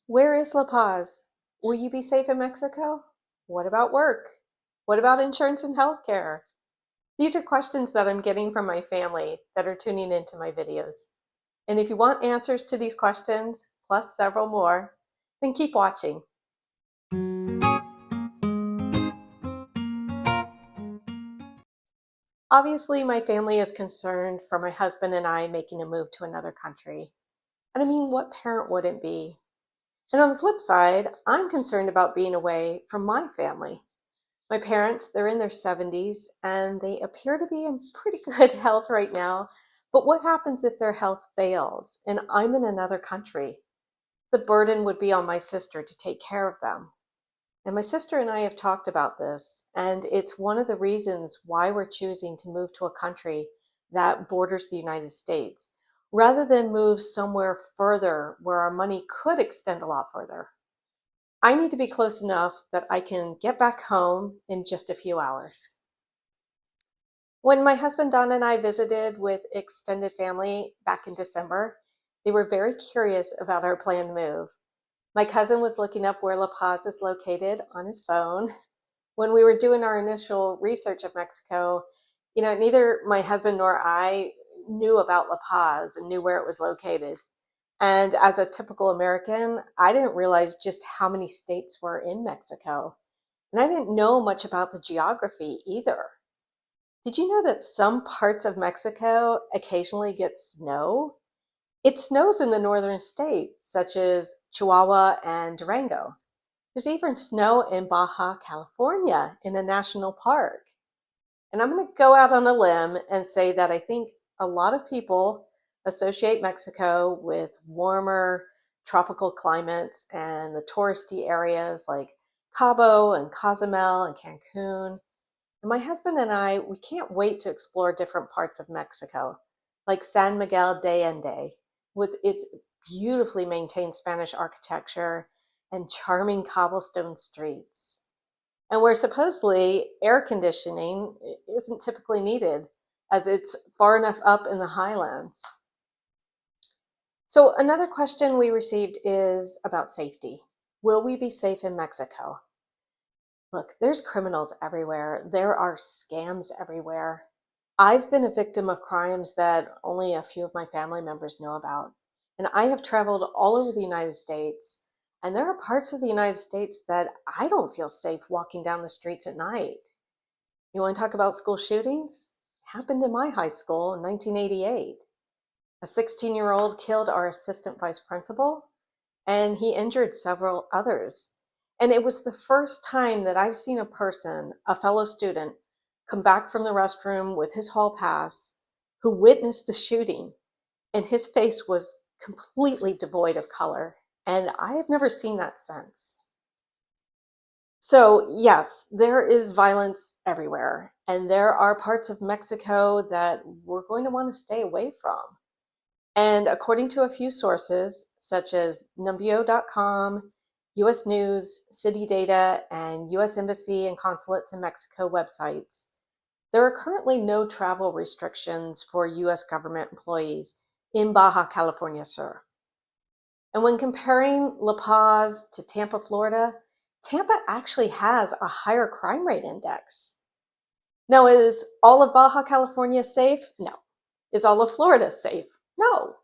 Where is La Paz? Will you be safe in Mexico? What about work? What about insurance and healthcare? These are questions that I'm getting from my family that are tuning into my videos. And if you want answers to these questions, plus several more, then keep watching. Obviously, my family is concerned for my husband and I making a move to another country. And I mean, what parent wouldn't be? And on the flip side, I'm concerned about being away from my family. My parents, they're in their 70s and they appear to be in pretty good health right now. But what happens if their health fails and I'm in another country? The burden would be on my sister to take care of them. And my sister and I have talked about this, and it's one of the reasons why we're choosing to move to a country that borders the United States, rather than move somewhere further where our money could extend a lot further. I need to be close enough that I can get back home in just a few hours. When my husband Don and I visited with extended family back in December, they were very curious about our planned move. My cousin was looking up where La Paz is located on his phone. When we were doing our initial research of Mexico, neither my husband nor I knew about La Paz and knew where it was located. And as a typical American, I didn't realize just how many states were in Mexico. And I didn't know much about the geography either. Did you know that some parts of Mexico occasionally get snow? It snows in the northern states, such as Chihuahua and Durango. There's even snow in Baja California in a national park. And I'm going to go out on a limb and say that I think a lot of people associate Mexico with warmer tropical climates and the touristy areas like Cabo and Cozumel and Cancun. And my husband and I, we can't wait to explore different parts of Mexico, like San Miguel de Allende, with its beautifully maintained Spanish architecture and charming cobblestone streets, and where supposedly air conditioning isn't typically needed as it's far enough up in the highlands. So another question we received is about safety. Will we be safe in Mexico? Look, there's criminals everywhere. There are scams everywhere. I've been a victim of crimes that only a few of my family members know about. And I have traveled all over the United States, and there are parts of the United States that I don't feel safe walking down the streets at night. You want to talk about school shootings? It happened in my high school in 1988. A 16-year-old killed our assistant vice principal, and he injured several others. And it was the first time that I've seen a person, a fellow student, come back from the restroom with his hall pass who witnessed the shooting, and his face was completely devoid of color. And I have never seen that since. So yes, there is violence everywhere, and there are parts of Mexico that we're going to want to stay away from. And according to a few sources, such as numbeo.com, US News, City Data, and US Embassy and Consulates in Mexico websites, there are currently no travel restrictions for US government employees in Baja California Sur. And when comparing La Paz to Tampa, Florida, Tampa actually has a higher crime rate index. Now, is all of Baja California safe? No. Is all of Florida safe? No.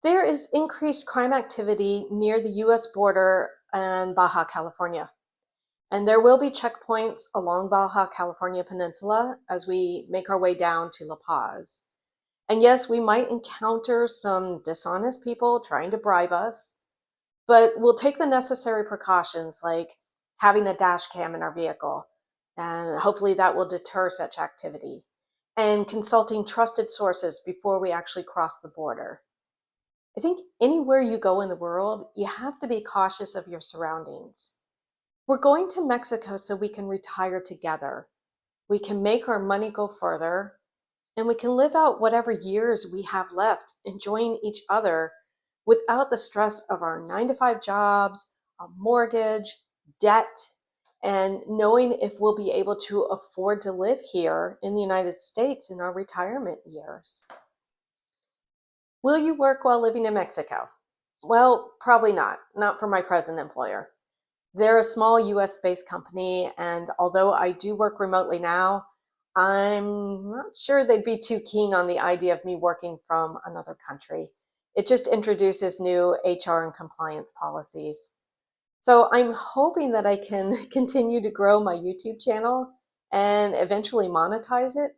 There is increased crime activity near the US border and Baja California. And there will be checkpoints along Baja California Peninsula as we make our way down to La Paz. And yes, we might encounter some dishonest people trying to bribe us, but we'll take the necessary precautions like having a dash cam in our vehicle, and hopefully that will deter such activity, and consulting trusted sources before we actually cross the border. I think anywhere you go in the world, you have to be cautious of your surroundings. We're going to Mexico so we can retire together. We can make our money go further, and we can live out whatever years we have left enjoying each other without the stress of our 9-to-5 jobs, a mortgage, debt, and knowing if we'll be able to afford to live here in the United States in our retirement years. Will you work while living in Mexico? Well, probably not for my present employer. They're a small US-based company, and although I do work remotely now, I'm not sure they'd be too keen on the idea of me working from another country. It just introduces new HR and compliance policies. So I'm hoping that I can continue to grow my YouTube channel and eventually monetize it.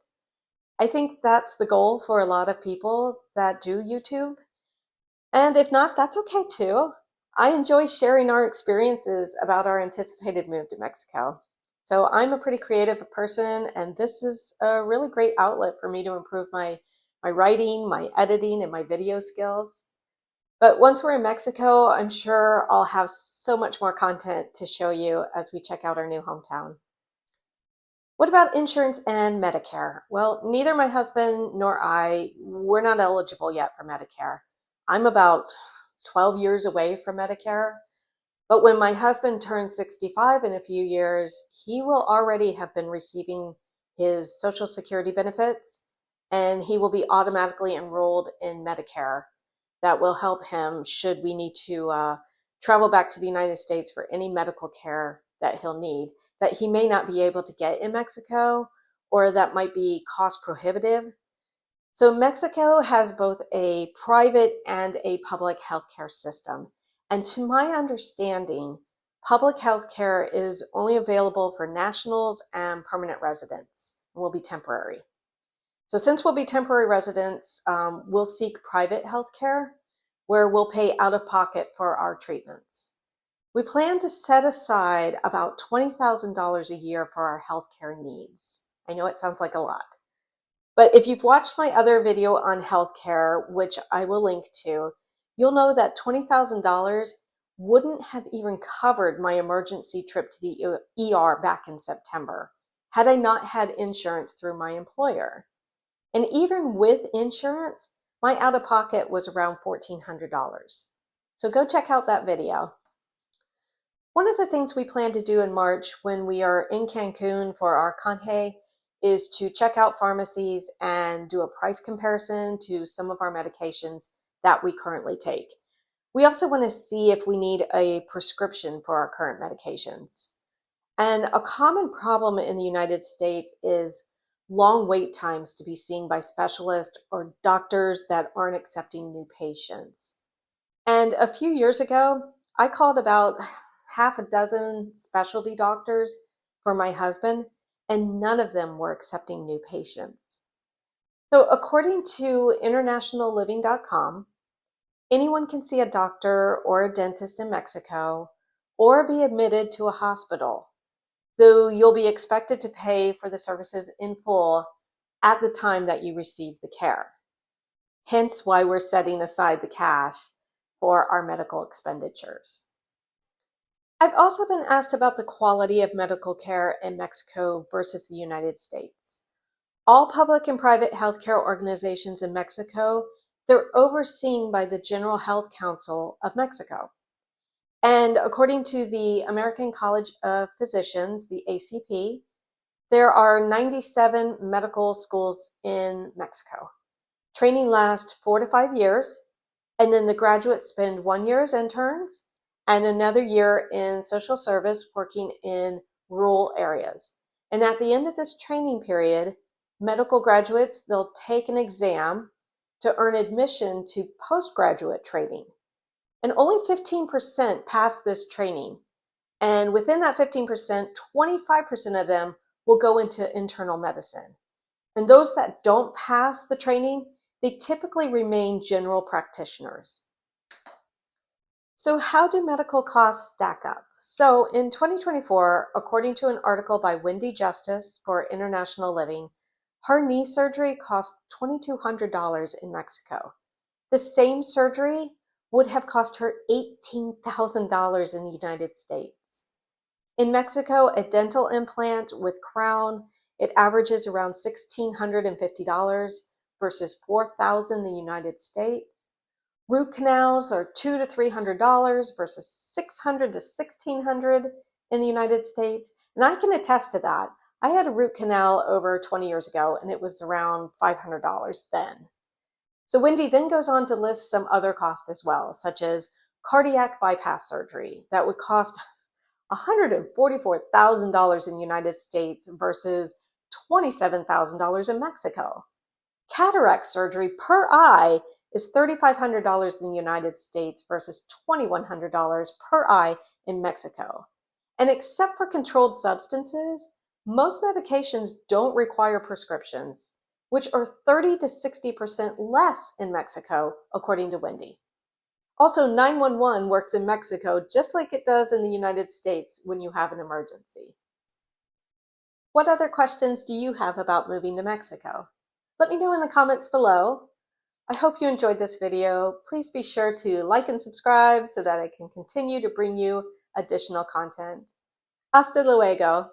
I think that's the goal for a lot of people that do YouTube. And if not, that's okay too. I enjoy sharing our experiences about our anticipated move to Mexico. So I'm a pretty creative person, and this is a really great outlet for me to improve my writing, my editing, and my video skills. But once we're in Mexico, I'm sure I'll have so much more content to show you as we check out our new hometown. What about insurance and Medicare? Well, neither my husband nor we're not eligible yet for Medicare. I'm about 12 years away from Medicare, but when my husband turns 65 in a few years, he will already have been receiving his Social Security benefits, and he will be automatically enrolled in Medicare. That will help him should we need to travel back to the United States for any medical care that he'll need that he may not be able to get in Mexico or that might be cost prohibitive. So Mexico has both a private and a public healthcare system. And to my understanding, public healthcare is only available for nationals and permanent residents and will be temporary. So since we'll be temporary residents, we'll seek private healthcare where we'll pay out of pocket for our treatments. We plan to set aside about $20,000 a year for our healthcare needs. I know it sounds like a lot, but if you've watched my other video on healthcare, which I will link to, you'll know that $20,000 wouldn't have even covered my emergency trip to the ER back in September had I not had insurance through my employer. And even with insurance, my out-of-pocket was around $1,400. So go check out that video. One of the things we plan to do in March when we are in Cancun for our canje is to check out pharmacies and do a price comparison to some of our medications that we currently take. We also want to see if we need a prescription for our current medications. And a common problem in the United States is long wait times to be seen by specialists or doctors that aren't accepting new patients. And a few years ago, I called about half a dozen specialty doctors for my husband, and none of them were accepting new patients. So according to internationalliving.com, anyone can see a doctor or a dentist in Mexico or be admitted to a hospital, though you'll be expected to pay for the services in full at the time that you receive the care. Hence why we're setting aside the cash for our medical expenditures. I've also been asked about the quality of medical care in Mexico versus the United States. All public and private healthcare organizations in Mexico, they're overseen by the General Health Council of Mexico. And according to the American College of Physicians, the ACP, there are 97 medical schools in Mexico. Training lasts 4 to 5 years, and then the graduates spend 1 year as interns and another year in social service working in rural areas. And at the end of this training period, medical graduates, they'll take an exam to earn admission to postgraduate training. And only 15% pass this training. And within that 15%, 25% of them will go into internal medicine. And those that don't pass the training, they typically remain general practitioners. So how do medical costs stack up? So in 2024, according to an article by Wendy Justice for International Living, her knee surgery cost $2,200 in Mexico. The same surgery would have cost her $18,000 in the United States. In Mexico, a dental implant with crown, it averages around $1,650 versus $4,000 in the United States. Root canals are $200 to $300 versus $600 to $1,600 in the United States. And I can attest to that. I had a root canal over 20 years ago and it was around $500 then. So Wendy then goes on to list some other costs as well, such as cardiac bypass surgery that would cost $144,000 in the United States versus $27,000 in Mexico. Cataract surgery per eye is $3,500 in the United States versus $2,100 per eye in Mexico. And except for controlled substances, most medications don't require prescriptions, which are 30 to 60% less in Mexico, according to Wendy. Also, 911 works in Mexico just like it does in the United States when you have an emergency. What other questions do you have about moving to Mexico? Let me know in the comments below. I hope you enjoyed this video. Please be sure to like and subscribe so that I can continue to bring you additional content. Hasta luego.